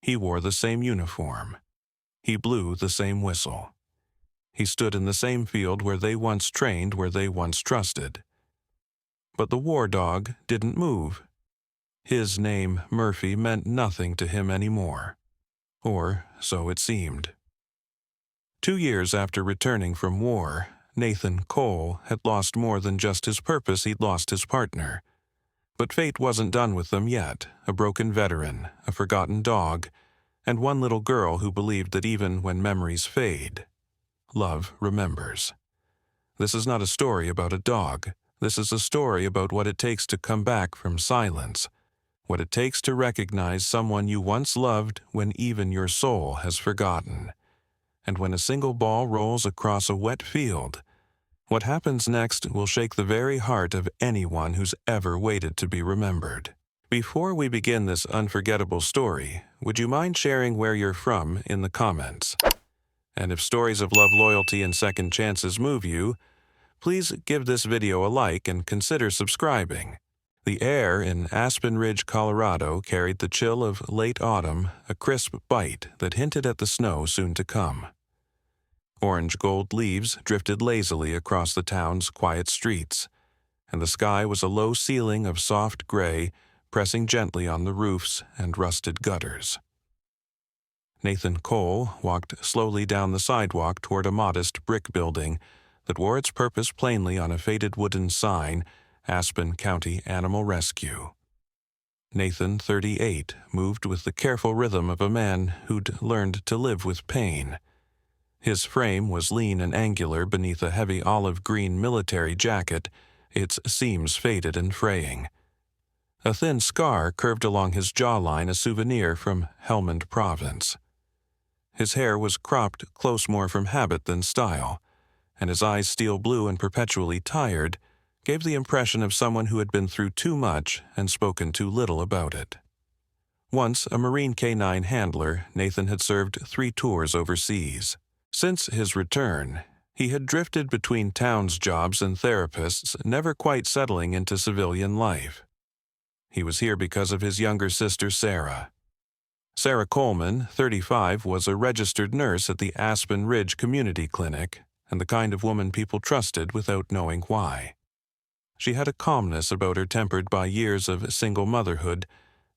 He wore the same uniform. He blew the same whistle. He stood in the same field where they once trained, where they once trusted. But the war dog didn't move. His name, Murphy, meant nothing to him anymore. Or so it seemed. 2 years after returning from war, Nathan Cole had lost more than just his purpose, he'd lost his partner. But fate wasn't done with them yet, a broken veteran, a forgotten dog, and one little girl who believed that even when memories fade, love remembers. This is not a story about a dog. This is a story about what it takes to come back from silence, what it takes to recognize someone you once loved when even your soul has forgotten. And when a single ball rolls across a wet field, what happens next will shake the very heart of anyone who's ever waited to be remembered. Before we begin this unforgettable story, would you mind sharing where you're from in the comments? And if stories of love, loyalty, and second chances move you, please give this video a like and consider subscribing. The air in Aspen Ridge, Colorado carried the chill of late autumn, a crisp bite that hinted at the snow soon to come. Orange gold leaves drifted lazily across the town's quiet streets, and the sky was a low ceiling of soft gray, pressing gently on the roofs and rusted gutters. Nathan Cole walked slowly down the sidewalk toward a modest brick building that wore its purpose plainly on a faded wooden sign, Aspen County Animal Rescue. Nathan, 38, moved with the careful rhythm of a man who'd learned to live with pain. His frame was lean and angular beneath a heavy olive-green military jacket, its seams faded and fraying. A thin scar curved along his jawline, a souvenir from Helmand Province. His hair was cropped close more from habit than style, and his eyes, steel blue and perpetually tired, gave the impression of someone who had been through too much and spoken too little about it. Once a Marine K-9 handler, Nathan had served 3 tours overseas. Since his return, he had drifted between towns jobs and therapists, never quite settling into civilian life. He was here because of his younger sister, Sarah. Sarah Coleman, 35, was a registered nurse at the Aspen Ridge Community Clinic, and the kind of woman people trusted without knowing why. She had a calmness about her tempered by years of single motherhood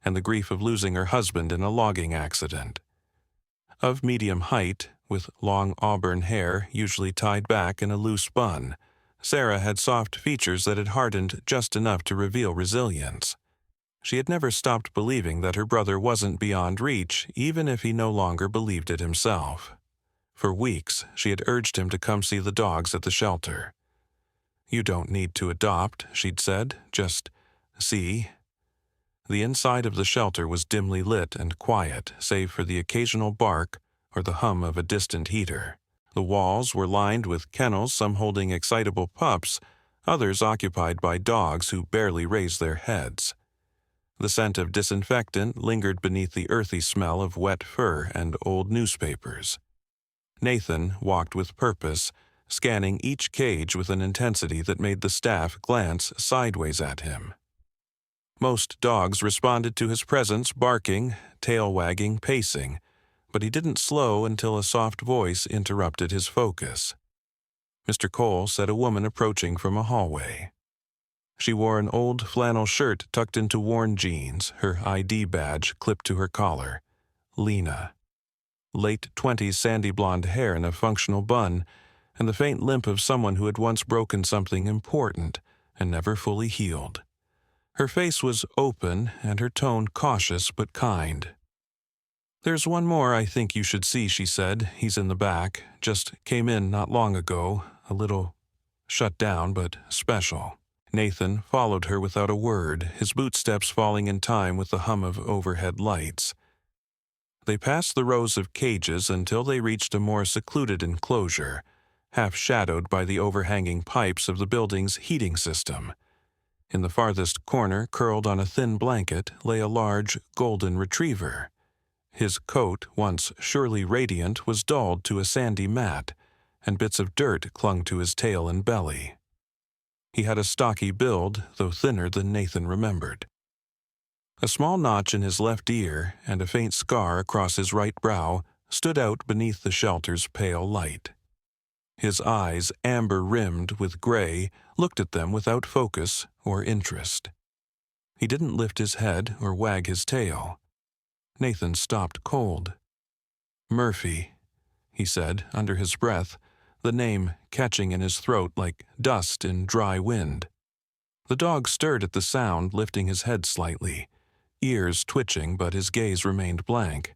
and the grief of losing her husband in a logging accident. Of medium height, with long auburn hair usually tied back in a loose bun, Sarah had soft features that had hardened just enough to reveal resilience. She had never stopped believing that her brother wasn't beyond reach, even if he no longer believed it himself. For weeks, she had urged him to come see the dogs at the shelter. "You don't need to adopt," she'd said, "just see." The inside of the shelter was dimly lit and quiet, save for the occasional bark or the hum of a distant heater. The walls were lined with kennels, some holding excitable pups, others occupied by dogs who barely raised their heads. The scent of disinfectant lingered beneath the earthy smell of wet fur and old newspapers. Nathan walked with purpose, scanning each cage with an intensity that made the staff glance sideways at him. Most dogs responded to his presence barking, tail wagging, pacing, but he didn't slow until a soft voice interrupted his focus. Mr. Cole said a woman approaching from a hallway. She wore an old flannel shirt tucked into worn jeans, her ID badge clipped to her collar. Lena. Late 20s sandy blonde hair in a functional bun, and the faint limp of someone who had once broken something important and never fully healed. Her face was open and her tone cautious but kind. "There's one more I think you should see," she said. "He's in the back. Just came in not long ago. A little shut down, but special." Nathan followed her without a word, his bootsteps falling in time with the hum of overhead lights. They passed the rows of cages until they reached a more secluded enclosure, half shadowed by the overhanging pipes of the building's heating system. In the farthest corner, curled on a thin blanket, lay a large golden retriever. His coat, once surely radiant, was dulled to a sandy mat, and bits of dirt clung to his tail and belly. He had a stocky build, though thinner than Nathan remembered. A small notch in his left ear and a faint scar across his right brow stood out beneath the shelter's pale light. His eyes, amber-rimmed with gray, looked at them without focus or interest. He didn't lift his head or wag his tail. Nathan stopped cold. "Murphy," he said under his breath, the name catching in his throat like dust in dry wind. The dog stirred at the sound, lifting his head slightly, ears twitching, but his gaze remained blank,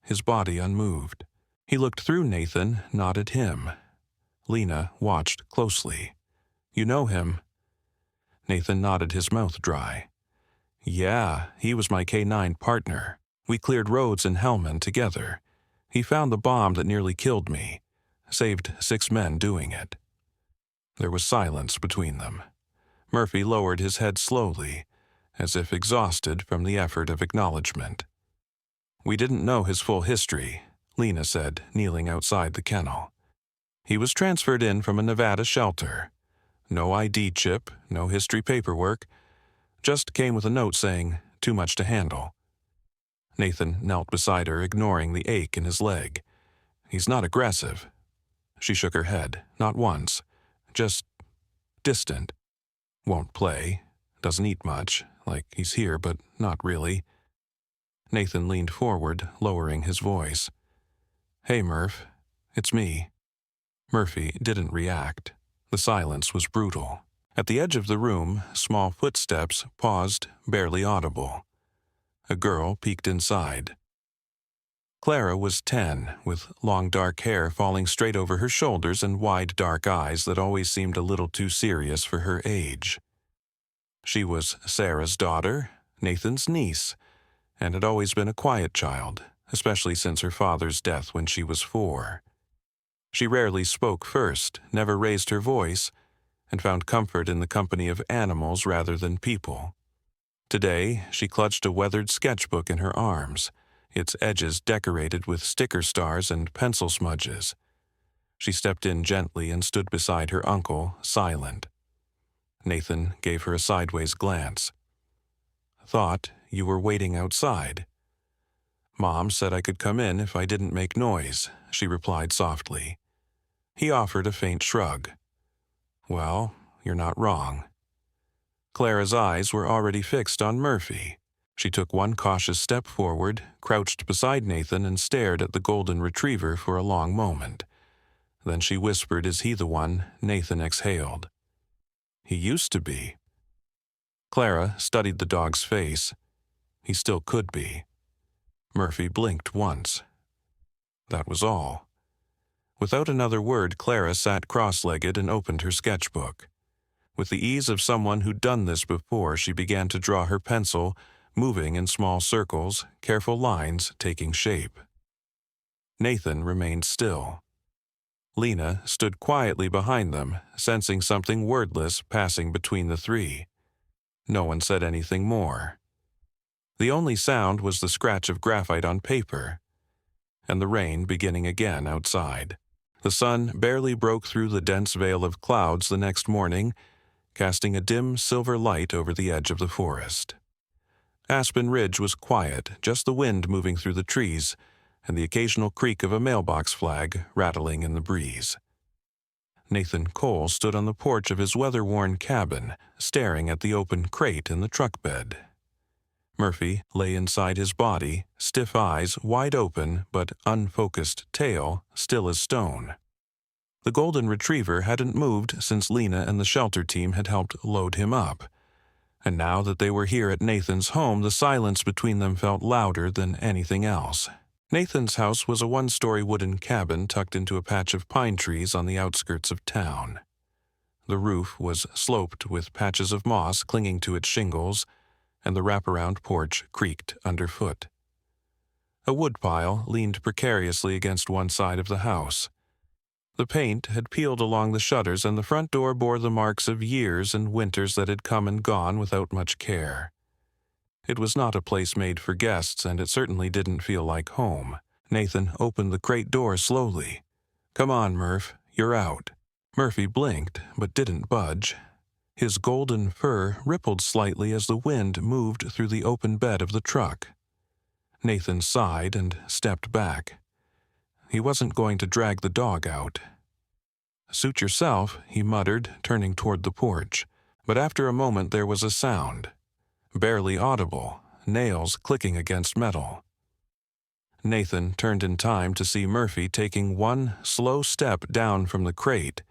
his body unmoved. He looked through Nathan, not at him. Lena watched closely. "You know him?" Nathan nodded, his mouth dry. "Yeah, he was my K-9 partner. We cleared roads in Helmand together. He found the bomb that nearly killed me. Saved 6 men doing it." There was silence between them. Murphy lowered his head slowly, as if exhausted from the effort of acknowledgement. "We didn't know his full history," Lena said, kneeling outside the kennel. "He was transferred in from a Nevada shelter. No ID chip, no history paperwork. Just came with a note saying, 'Too much to handle.'" Nathan knelt beside her, ignoring the ache in his leg. "He's not aggressive." She shook her head, not once. Just distant. "Won't play. Doesn't eat much. Like he's here, but not really." Nathan leaned forward, lowering his voice. "Hey, Murph. It's me." Murphy didn't react. The silence was brutal. At the edge of the room, small footsteps paused, barely audible. A girl peeked inside. Clara was 10, with long dark hair falling straight over her shoulders and wide dark eyes that always seemed a little too serious for her age. She was Sarah's daughter, Nathan's niece, and had always been a quiet child, especially since her father's death when she was 4. She rarely spoke first, never raised her voice, and found comfort in the company of animals rather than people. Today, she clutched a weathered sketchbook in her arms, its edges decorated with sticker stars and pencil smudges. She stepped in gently and stood beside her uncle, silent. Nathan gave her a sideways glance. "Thought you were waiting outside." "Mom said I could come in if I didn't make noise," she replied softly. He offered a faint shrug. "Well, you're not wrong." Clara's eyes were already fixed on Murphy. She took one cautious step forward, crouched beside Nathan, and stared at the golden retriever for a long moment. Then she whispered, "Is he the one?" Nathan exhaled. "He used to be." Clara studied the dog's face. He still could be. Murphy blinked once. That was all. Without another word, Clara sat cross-legged and opened her sketchbook. With the ease of someone who'd done this before, she began to draw her pencil, moving in small circles, careful lines taking shape. Nathan remained still. Lena stood quietly behind them, sensing something wordless passing between the three. No one said anything more. The only sound was the scratch of graphite on paper, and the rain beginning again outside. The sun barely broke through the dense veil of clouds the next morning, casting a dim silver light over the edge of the forest. Aspen Ridge was quiet, just the wind moving through the trees and the occasional creak of a mailbox flag rattling in the breeze. Nathan Cole stood on the porch of his weather-worn cabin, staring at the open crate in the truck bed. Murphy lay inside his body, stiff eyes wide open but unfocused tail still as stone. The golden retriever hadn't moved since Lena and the shelter team had helped load him up. And now that they were here at Nathan's home, the silence between them felt louder than anything else. Nathan's house was a one-story wooden cabin tucked into a patch of pine trees on the outskirts of town. The roof was sloped with patches of moss clinging to its shingles, and the wraparound porch creaked underfoot. A woodpile leaned precariously against one side of the house. The paint had peeled along the shutters, and the front door bore the marks of years and winters that had come and gone without much care. It was not a place made for guests, and it certainly didn't feel like home. Nathan opened the crate door slowly. "Come on, Murph, you're out." Murphy blinked, but didn't budge. His golden fur rippled slightly as the wind moved through the open bed of the truck. Nathan sighed and stepped back. He wasn't going to drag the dog out. "Suit yourself," he muttered, turning toward the porch. But after a moment there was a sound. Barely audible, nails clicking against metal. Nathan turned in time to see Murphy taking one slow step down from the crate,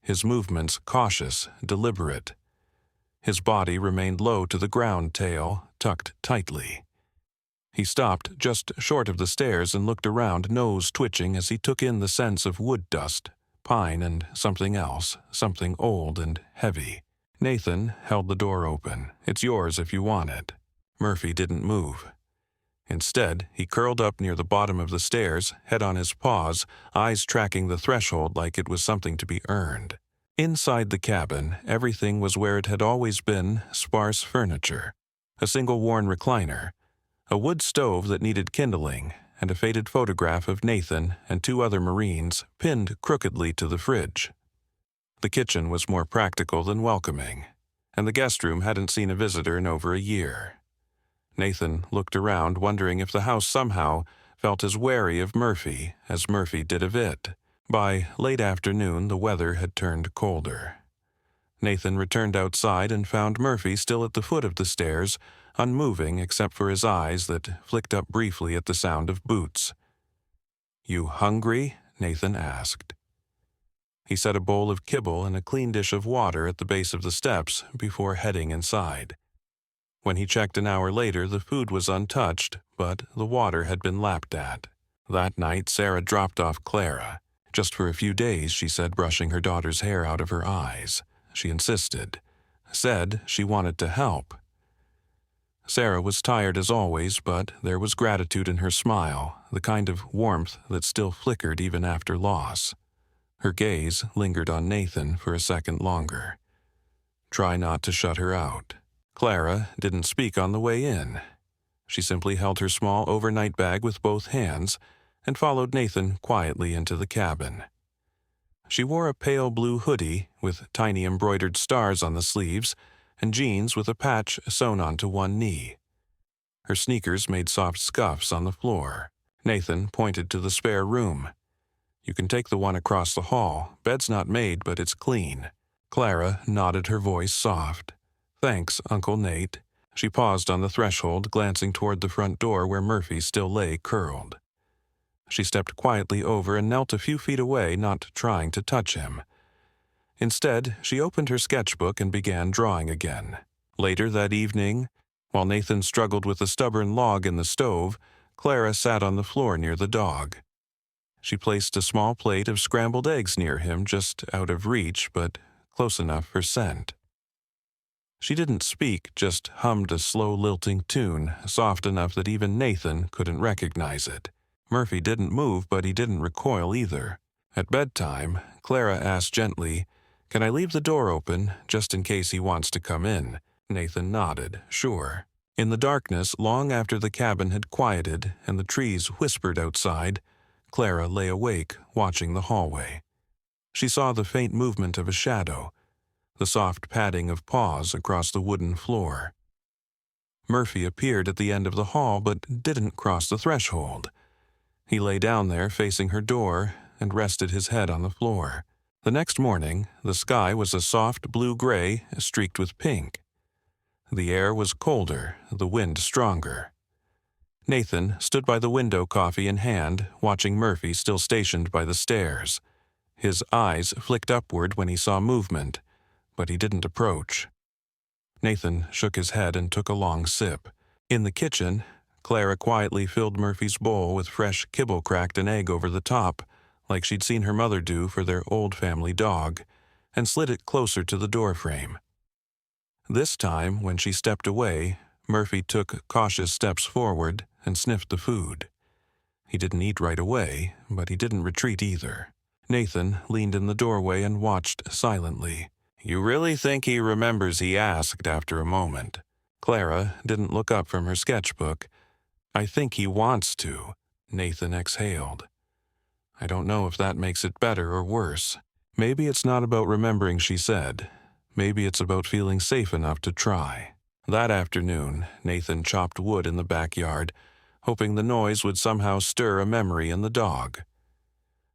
his movements cautious, deliberate. His body remained low to the ground, tail tucked tightly. He stopped just short of the stairs and looked around, nose twitching as he took in the sense of wood dust, pine and something else, something old and heavy. Nathan held the door open. "It's yours if you want it." Murphy didn't move. Instead, he curled up near the bottom of the stairs, head on his paws, eyes tracking the threshold like it was something to be earned. Inside the cabin, everything was where it had always been: sparse furniture, a single worn recliner, a wood stove that needed kindling, and a faded photograph of Nathan and two other Marines pinned crookedly to the fridge. The kitchen was more practical than welcoming, and the guest room hadn't seen a visitor in over a year. Nathan looked around, wondering if the house somehow felt as wary of Murphy as Murphy did of it. By late afternoon, the weather had turned colder. Nathan returned outside and found Murphy still at the foot of the stairs, unmoving except for his eyes that flicked up briefly at the sound of boots. "You hungry?" Nathan asked. He set a bowl of kibble and a clean dish of water at the base of the steps before heading inside. When he checked an hour later, the food was untouched, but the water had been lapped at. That night, Sarah dropped off Clara. Just for a few days, she said, brushing her daughter's hair out of her eyes. She insisted. Said she wanted to help. Sarah was tired as always, but there was gratitude in her smile, the kind of warmth that still flickered even after loss. Her gaze lingered on Nathan for a second longer. Try not to shut her out. Clara didn't speak on the way in. She simply held her small overnight bag with both hands and followed Nathan quietly into the cabin. She wore a pale blue hoodie with tiny embroidered stars on the sleeves and jeans with a patch sewn onto one knee. Her sneakers made soft scuffs on the floor. Nathan pointed to the spare room. "You can take the one across the hall. Bed's not made, but it's clean." Clara nodded, her voice soft. "Thanks, Uncle Nate." She paused on the threshold, glancing toward the front door where Murphy still lay curled. She stepped quietly over and knelt a few feet away, not trying to touch him. Instead, she opened her sketchbook and began drawing again. Later that evening, while Nathan struggled with a stubborn log in the stove, Clara sat on the floor near the dog. She placed a small plate of scrambled eggs near him, just out of reach, but close enough for scent. She didn't speak, just hummed a slow lilting tune, soft enough that even Nathan couldn't recognize it. Murphy didn't move, but he didn't recoil either. At bedtime, Clara asked gently, "Can I leave the door open, just in case he wants to come in?" Nathan nodded, sure. In the darkness, long after the cabin had quieted and the trees whispered outside, Clara lay awake, watching the hallway. She saw the faint movement of a shadow, the soft padding of paws across the wooden floor. Murphy appeared at the end of the hall, but didn't cross the threshold. He lay down there facing her door and rested his head on the floor. The next morning, the sky was a soft blue-gray streaked with pink. The air was colder, the wind stronger. Nathan stood by the window, coffee in hand, watching Murphy still stationed by the stairs. His eyes flicked upward when he saw movement, but he didn't approach. Nathan shook his head and took a long sip. In the kitchen, Clara quietly filled Murphy's bowl with fresh kibble, cracked an egg over the top, like she'd seen her mother do for their old family dog, and slid it closer to the doorframe. This time, when she stepped away, Murphy took cautious steps forward and sniffed the food. He didn't eat right away, but he didn't retreat either. Nathan leaned in the doorway and watched silently. "You really think he remembers?" he asked after a moment. Clara didn't look up from her sketchbook. "I think he wants to," Nathan exhaled. "I don't know if that makes it better or worse. Maybe it's not about remembering," she said. Maybe it's about feeling safe enough to try. That afternoon, Nathan chopped wood in the backyard, hoping the noise would somehow stir a memory in the dog.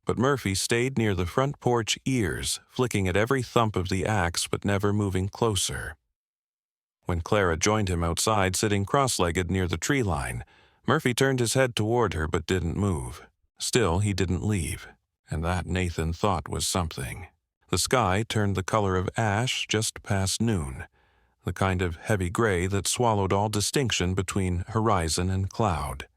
But Murphy stayed near the front porch ears, flicking at every thump of the axe but never moving closer. When Clara joined him outside sitting cross-legged near the tree line, Murphy turned his head toward her but didn't move. Still, he didn't leave, and that Nathan thought was something. The sky turned the color of ash just past noon, the kind of heavy gray that swallowed all distinction between horizon and cloud.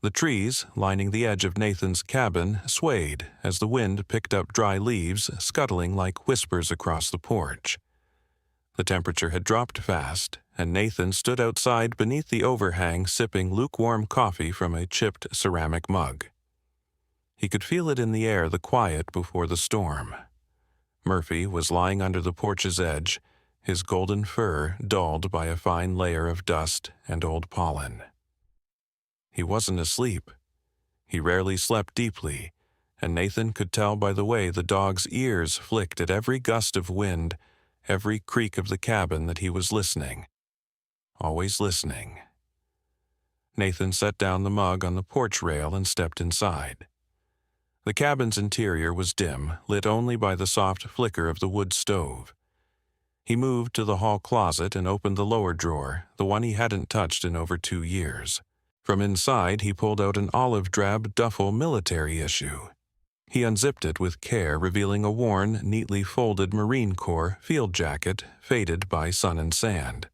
The trees lining the edge of Nathan's cabin swayed as the wind picked up dry leaves, scuttling like whispers across the porch. The temperature had dropped fast, and Nathan stood outside beneath the overhang sipping lukewarm coffee from a chipped ceramic mug. He could feel it in the air, the quiet before the storm. Murphy was lying under the porch's edge, his golden fur dulled by a fine layer of dust and old pollen. He wasn't asleep. He rarely slept deeply, and Nathan could tell by the way the dog's ears flicked at every gust of wind, every creak of the cabin that he was listening. Always listening. Nathan set down the mug on the porch rail and stepped inside. The cabin's interior was dim, lit only by the soft flicker of the wood stove. He moved to the hall closet and opened the lower drawer, the one he hadn't touched in over 2 years. From inside, he pulled out an olive-drab duffel military issue. He unzipped it with care, revealing a worn, neatly folded Marine Corps field jacket, faded by sun and sand.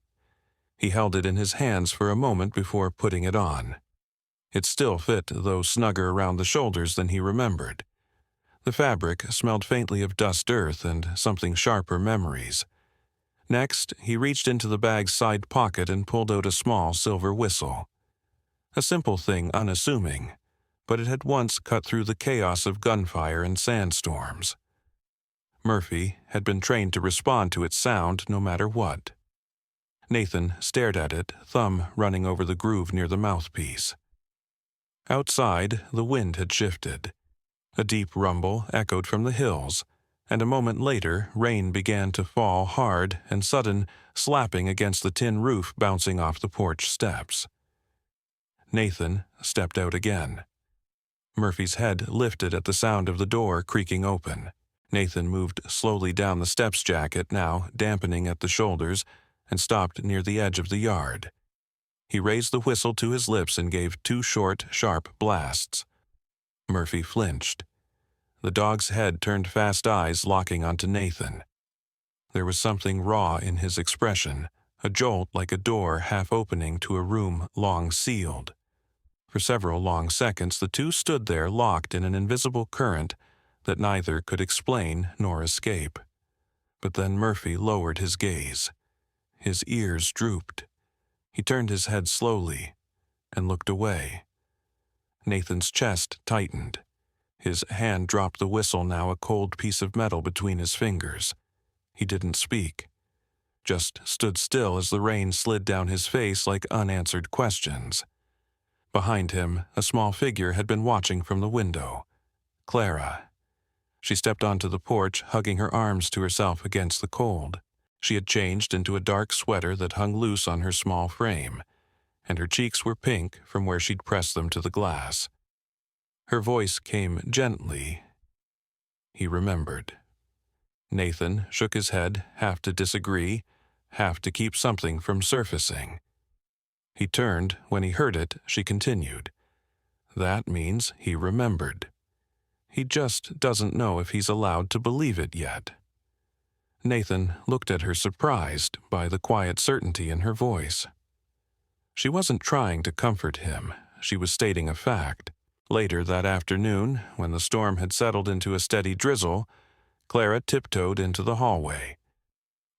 He held it in his hands for a moment before putting it on. It still fit, though snugger around the shoulders than he remembered. The fabric smelled faintly of dust earth and something sharper memories. Next, he reached into the bag's side pocket and pulled out a small silver whistle. A simple thing, unassuming, but it had once cut through the chaos of gunfire and sandstorms. Murphy had been trained to respond to its sound no matter what. Nathan stared at it, thumb running over the groove near the mouthpiece. Outside, the wind had shifted. A deep rumble echoed from the hills, and a moment later, rain began to fall hard and sudden, slapping against the tin roof bouncing off the porch steps. Nathan stepped out again. Murphy's head lifted at the sound of the door creaking open. Nathan moved slowly down the steps jacket, now dampening at the shoulders, and stopped near the edge of the yard. He raised the whistle to his lips and gave 2 short, sharp blasts. Murphy flinched. The dog's head turned fast eyes locking onto Nathan. There was something raw in his expression, a jolt like a door half opening to a room long sealed. For several long seconds the two stood there locked in an invisible current that neither could explain nor escape. But then Murphy lowered his gaze. His ears drooped. He turned his head slowly and looked away. Nathan's chest tightened. His hand dropped the whistle, now a cold piece of metal between his fingers. He didn't speak, just stood still as the rain slid down his face like unanswered questions. Behind him, a small figure had been watching from the window. Clara. She stepped onto the porch, hugging her arms to herself against the cold. She had changed into a dark sweater that hung loose on her small frame, and her cheeks were pink from where she'd pressed them to the glass. Her voice came gently. He remembered. Nathan shook his head, half to disagree, half to keep something from surfacing. He turned. When he heard it, she continued. That means he remembered. He just doesn't know if he's allowed to believe it yet. Nathan looked at her, surprised by the quiet certainty in her voice. She wasn't trying to comfort him. She was stating a fact. Later that afternoon, when the storm had settled into a steady drizzle, Clara tiptoed into the hallway.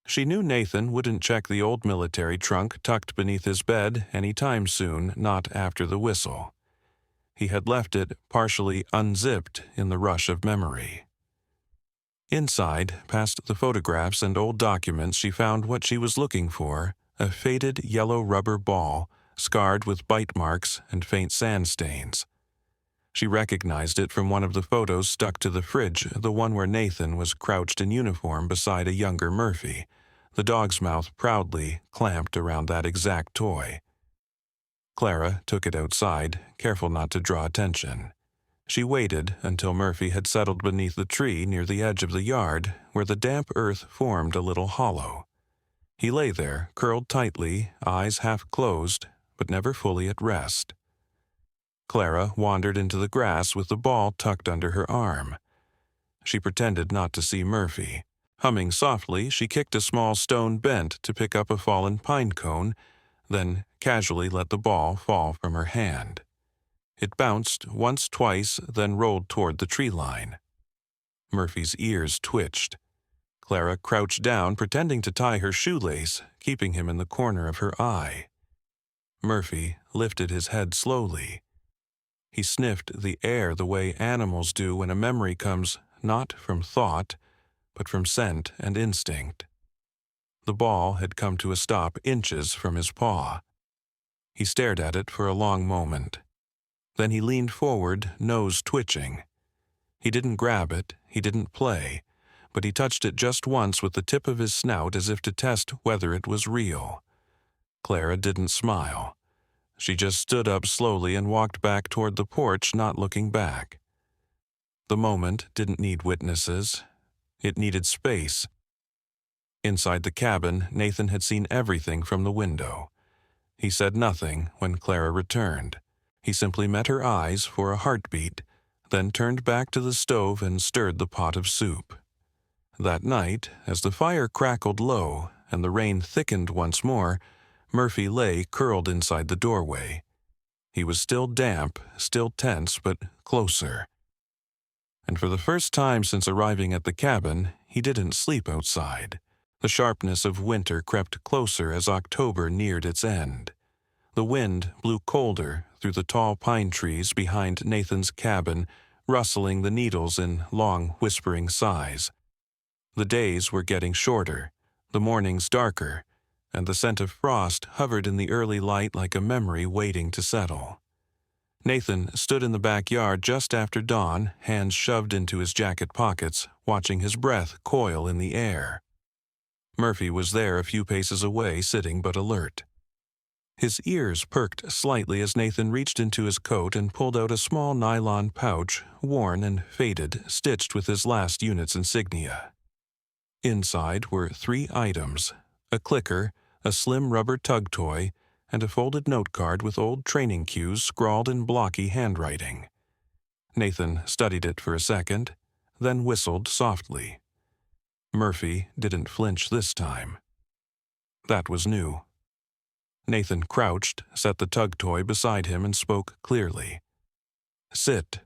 She knew Nathan wouldn't check the old military trunk tucked beneath his bed any time soon, not after the whistle. He had left it partially unzipped in the rush of memory. Inside, past the photographs and old documents, she found what she was looking for, a faded yellow rubber ball, scarred with bite marks and faint sand stains. She recognized it from one of the photos stuck to the fridge, the one where Nathan was crouched in uniform beside a younger Murphy, the dog's mouth proudly clamped around that exact toy. Clara took it outside, careful not to draw attention. She waited until Murphy had settled beneath the tree near the edge of the yard, where the damp earth formed a little hollow. He lay there, curled tightly, eyes half closed, but never fully at rest. Clara wandered into the grass with the ball tucked under her arm. She pretended not to see Murphy. Humming softly, she kicked a small stone bent to pick up a fallen pine cone, then casually let the ball fall from her hand. It bounced once, twice, then rolled toward the tree line. Murphy's ears twitched. Clara crouched down, pretending to tie her shoelace, keeping him in the corner of her eye. Murphy lifted his head slowly. He sniffed the air the way animals do when a memory comes not from thought, but from scent and instinct. The ball had come to a stop inches from his paw. He stared at it for a long moment. Then he leaned forward, nose twitching. He didn't grab it, he didn't play, but he touched it just once with the tip of his snout as if to test whether it was real. Clara didn't smile. She just stood up slowly and walked back toward the porch, not looking back. The moment didn't need witnesses. It needed space. Inside the cabin, Nathan had seen everything from the window. He said nothing when Clara returned. He simply met her eyes for a heartbeat, then turned back to the stove and stirred the pot of soup. That night, as the fire crackled low and the rain thickened once more, Murphy lay curled inside the doorway. He was still damp, still tense, but closer. And for the first time since arriving at the cabin, he didn't sleep outside. The sharpness of winter crept closer as October neared its end. The wind blew colder through the tall pine trees behind Nathan's cabin, rustling the needles in long, whispering sighs. The days were getting shorter, the mornings darker, and the scent of frost hovered in the early light like a memory waiting to settle. Nathan stood in the backyard just after dawn, hands shoved into his jacket pockets, watching his breath coil in the air. Murphy was there a few paces away, sitting but alert. His ears perked slightly as Nathan reached into his coat and pulled out a small nylon pouch, worn and faded, stitched with his last unit's insignia. Inside were 3 items: a clicker, a slim rubber tug toy, and a folded note card with old training cues scrawled in blocky handwriting. Nathan studied it for a second, then whistled softly. Murphy didn't flinch this time. That was new. Nathan crouched, set the tug toy beside him, and spoke clearly. "Sit."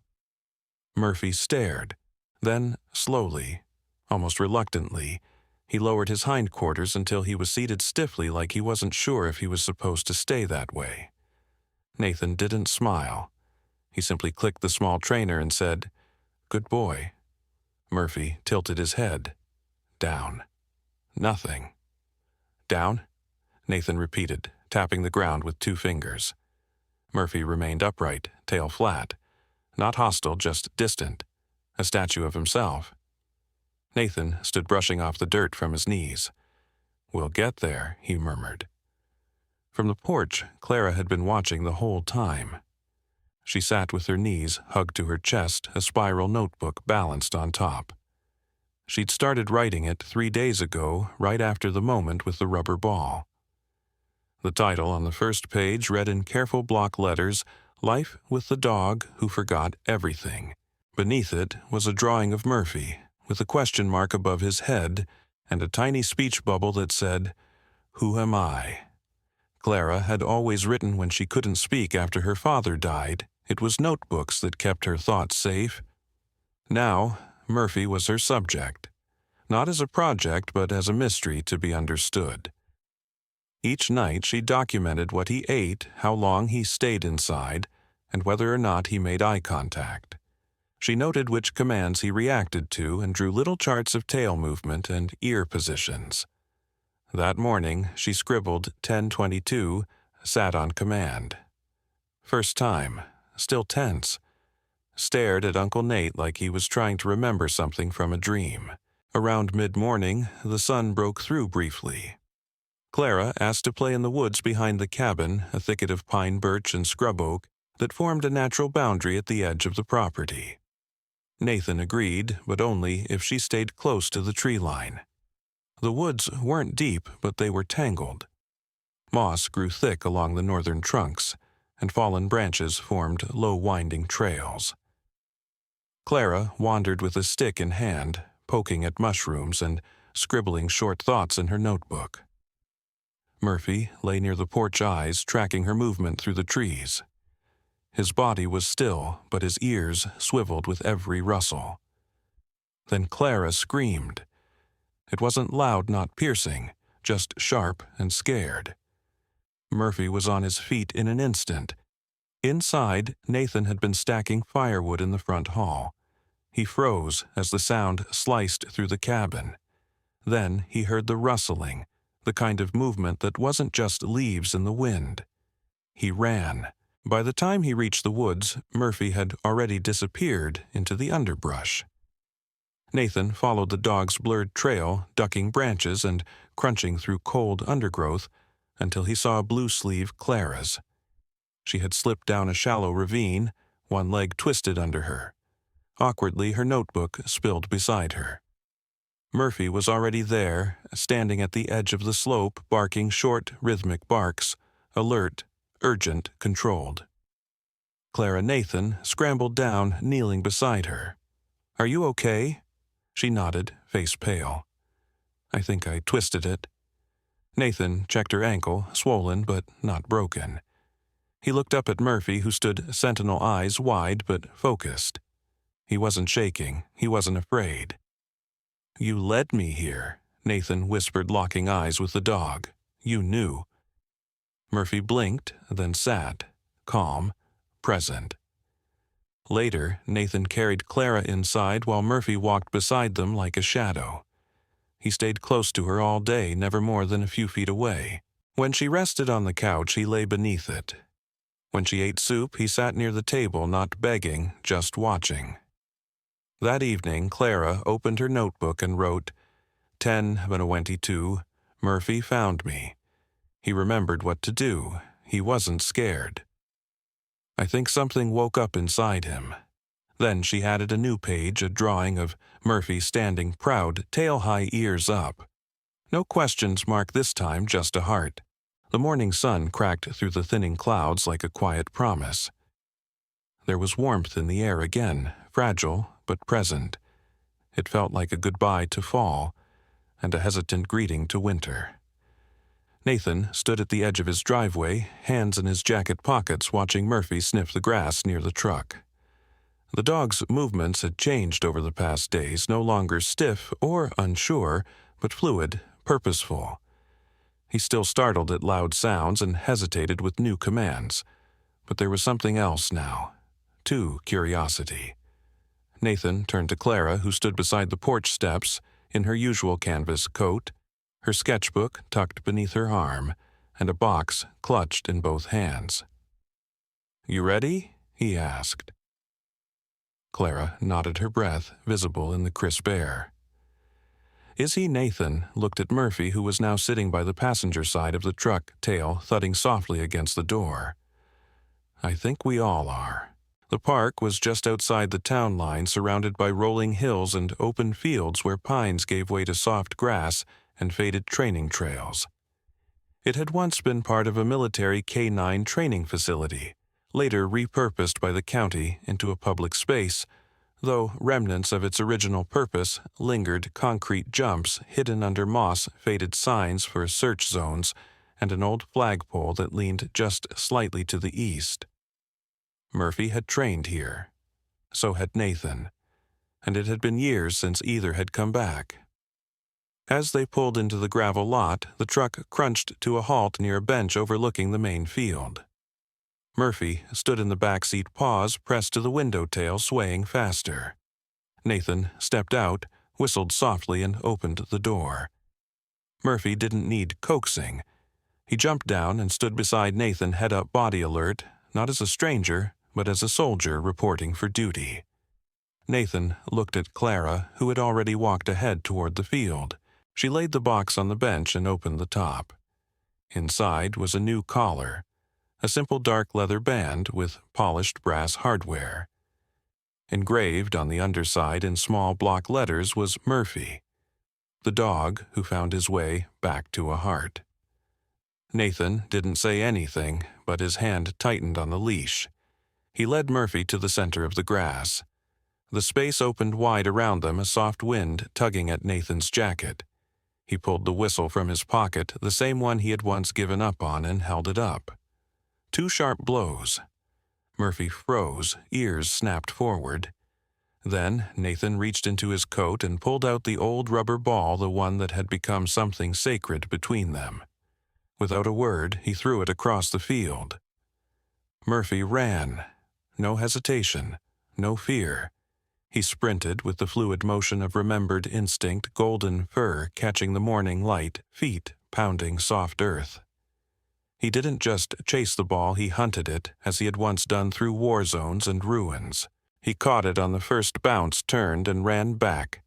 Murphy stared. Then, slowly, almost reluctantly, he lowered his hindquarters until he was seated stiffly, like he wasn't sure if he was supposed to stay that way. Nathan didn't smile. He simply clicked the small trainer and said, "Good boy." Murphy tilted his head. Down. Nothing. "Down?" Nathan repeated, tapping the ground with 2 fingers. Murphy remained upright, tail flat. Not hostile, just distant. A statue of himself. Nathan stood brushing off the dirt from his knees. "We'll get there," he murmured. From the porch, Clara had been watching the whole time. She sat with her knees hugged to her chest, a spiral notebook balanced on top. She'd started writing it 3 days ago, right after the moment with the rubber ball. The title on the first page read in careful block letters, "Life with the Dog Who Forgot Everything." Beneath it was a drawing of Murphy, with a question mark above his head, and a tiny speech bubble that said, "Who am I?" Clara had always written when she couldn't speak after her father died. It was notebooks that kept her thoughts safe. Now, Murphy was her subject, not as a project but as a mystery to be understood. Each night she documented what he ate, how long he stayed inside, and whether or not he made eye contact. She noted which commands he reacted to and drew little charts of tail movement and ear positions. That morning, she scribbled 10:22, sat on command. First time, still tense, stared at Uncle Nate like he was trying to remember something from a dream. Around mid-morning, the sun broke through briefly. Clara asked to play in the woods behind the cabin, a thicket of pine birch and scrub oak that formed a natural boundary at the edge of the property. Nathan agreed, but only if she stayed close to the tree line. The woods weren't deep, but they were tangled. Moss grew thick along the northern trunks, and fallen branches formed low winding trails. Clara wandered with a stick in hand, poking at mushrooms and scribbling short thoughts in her notebook. Murphy lay near the porch eyes, tracking her movement through the trees. His body was still, but his ears swiveled with every rustle. Then Clara screamed. It wasn't loud, not piercing, just sharp and scared. Murphy was on his feet in an instant. Inside, Nathan had been stacking firewood in the front hall. He froze as the sound sliced through the cabin. Then he heard the rustling, the kind of movement that wasn't just leaves in the wind. He ran. By the time he reached the woods, Murphy had already disappeared into the underbrush. Nathan followed the dog's blurred trail, ducking branches and crunching through cold undergrowth, until he saw a blue sleeve Clara's. She had slipped down a shallow ravine, one leg twisted under her. Awkwardly, her notebook spilled beside her. Murphy was already there, standing at the edge of the slope, barking short, rhythmic barks, alert, urgent, controlled. Clara Nathan scrambled down, kneeling beside her. "Are you okay?" She nodded, face pale. "I think I twisted it." Nathan checked her ankle, swollen but not broken. He looked up at Murphy, who stood sentinel eyes wide but focused. He wasn't shaking. He wasn't afraid. "You led me here," Nathan whispered, locking eyes with the dog. "You knew." Murphy blinked, then sat, calm, present. Later, Nathan carried Clara inside while Murphy walked beside them like a shadow. He stayed close to her all day, never more than a few feet away. When she rested on the couch, he lay beneath it. When she ate soup, he sat near the table, not begging, just watching. That evening, Clara opened her notebook and wrote, 10/22, Murphy found me. He remembered what to do. He wasn't scared. I think something woke up inside him. Then she added a new page, a drawing of Murphy standing proud, tail-high, ears up. No questions marked this time, just a heart. The morning sun cracked through the thinning clouds like a quiet promise. There was warmth in the air again, fragile but present. It felt like a goodbye to fall, and a hesitant greeting to winter. Nathan stood at the edge of his driveway, hands in his jacket pockets, watching Murphy sniff the grass near the truck. The dog's movements had changed over the past days, no longer stiff or unsure, but fluid, purposeful. He still startled at loud sounds and hesitated with new commands. But there was something else now, too, curiosity. Nathan turned to Clara, who stood beside the porch steps, in her usual canvas coat, her sketchbook tucked beneath her arm, and a box clutched in both hands. "You ready?" he asked. Clara nodded, her breath visible in the crisp air. Izzy Nathan looked at Murphy, who was now sitting by the passenger side of the truck, tail thudding softly against the door. "I think we all are." The park was just outside the town line, surrounded by rolling hills and open fields where pines gave way to soft grass and faded training trails. It had once been part of a military K-9 training facility, later repurposed by the county into a public space, though remnants of its original purpose lingered: concrete jumps hidden under moss-faded signs for search zones and an old flagpole that leaned just slightly to the east. Murphy had trained here. So had Nathan, and it had been years since either had come back. As they pulled into the gravel lot, the truck crunched to a halt near a bench overlooking the main field. Murphy stood in the back seat, paws pressed to the window tail, swaying faster. Nathan stepped out, whistled softly, and opened the door. Murphy didn't need coaxing. He jumped down and stood beside Nathan, head up, body alert, not as a stranger, but as a soldier reporting for duty. Nathan looked at Clara, who had already walked ahead toward the field. She laid the box on the bench and opened the top. Inside was a new collar, a simple dark leather band with polished brass hardware. Engraved on the underside in small block letters was Murphy, the dog who found his way back to a heart. Nathan didn't say anything, but his hand tightened on the leash. He led Murphy to the center of the grass. The space opened wide around them, a soft wind tugging at Nathan's jacket. He pulled the whistle from his pocket, the same one he had once given up on, and held it up. 2 sharp blows. Murphy froze, ears snapped forward. Then Nathan reached into his coat and pulled out the old rubber ball, the one that had become something sacred between them. Without a word, he threw it across the field. Murphy ran. No hesitation, no fear. He sprinted with the fluid motion of remembered instinct, golden fur catching the morning light, feet pounding soft earth. He didn't just chase the ball, he hunted it, as he had once done through war zones and ruins. He caught it on the first bounce, turned, and ran back.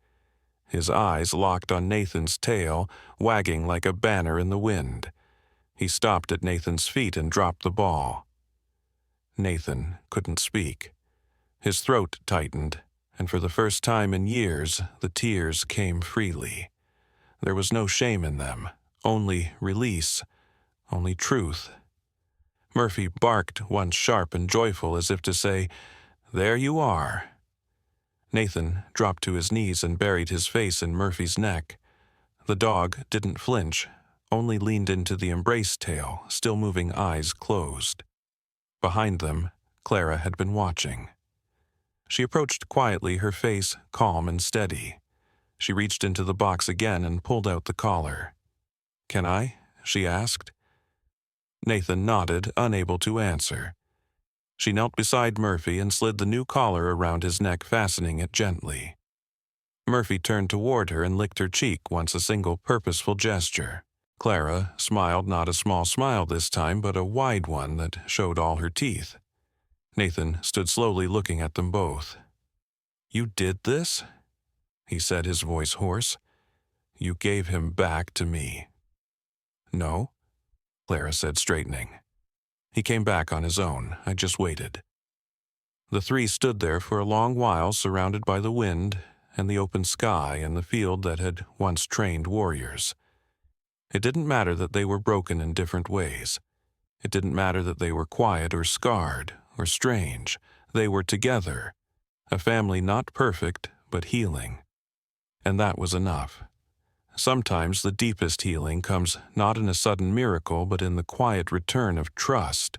His eyes locked on Nathan's tail, wagging like a banner in the wind. He stopped at Nathan's feet and dropped the ball. Nathan couldn't speak. His throat tightened, and for the first time in years, the tears came freely. There was no shame in them, only release, only truth. Murphy barked once sharp and joyful, as if to say, "There you are." Nathan dropped to his knees and buried his face in Murphy's neck. The dog didn't flinch, only leaned into the embrace tail, still moving, eyes closed. Behind them, Clara had been watching. She approached quietly, her face calm and steady. She reached into the box again and pulled out the collar. "Can I?" she asked. Nathan nodded, unable to answer. She knelt beside Murphy and slid the new collar around his neck, fastening it gently. Murphy turned toward her and licked her cheek, once a single purposeful gesture. Clara smiled, not a small smile this time, but a wide one that showed all her teeth. Nathan stood slowly looking at them both. "You did this?" he said, his voice hoarse. "You gave him back to me." "No," Clara said, straightening. "He came back on his own. I just waited." The 3 stood there for a long while, surrounded by the wind and the open sky and the field that had once trained warriors. It didn't matter that they were broken in different ways. It didn't matter that they were quiet or scarred or strange. They were together, a family not perfect but healing. And that was enough. Sometimes the deepest healing comes not in a sudden miracle, but in the quiet return of trust.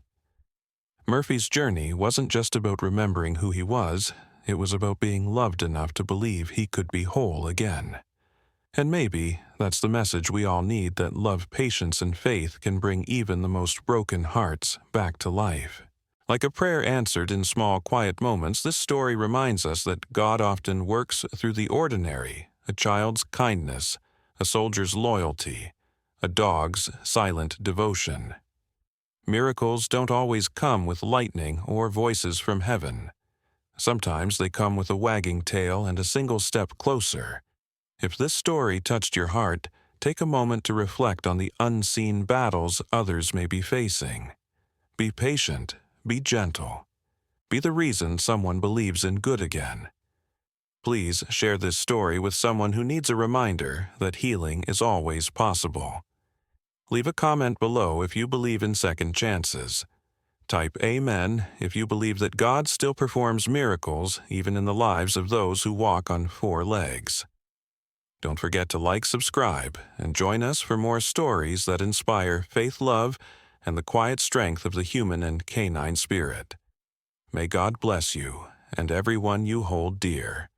Murphy's journey wasn't just about remembering who he was, it was about being loved enough to believe he could be whole again. And maybe that's the message we all need, that love, patience, and faith can bring even the most broken hearts back to life. Like a prayer answered in small, quiet moments, this story reminds us that God often works through the ordinary, a child's kindness, a soldier's loyalty, a dog's silent devotion. Miracles don't always come with lightning or voices from heaven. Sometimes they come with a wagging tail and a single step closer. If this story touched your heart, take a moment to reflect on the unseen battles others may be facing. Be patient, be gentle. Be the reason someone believes in good again. Please share this story with someone who needs a reminder that healing is always possible. Leave a comment below if you believe in second chances. Type Amen if you believe that God still performs miracles even in the lives of those who walk on 4 legs. Don't forget to like, subscribe, and join us for more stories that inspire faith, love, and the quiet strength of the human and canine spirit. May God bless you and everyone you hold dear.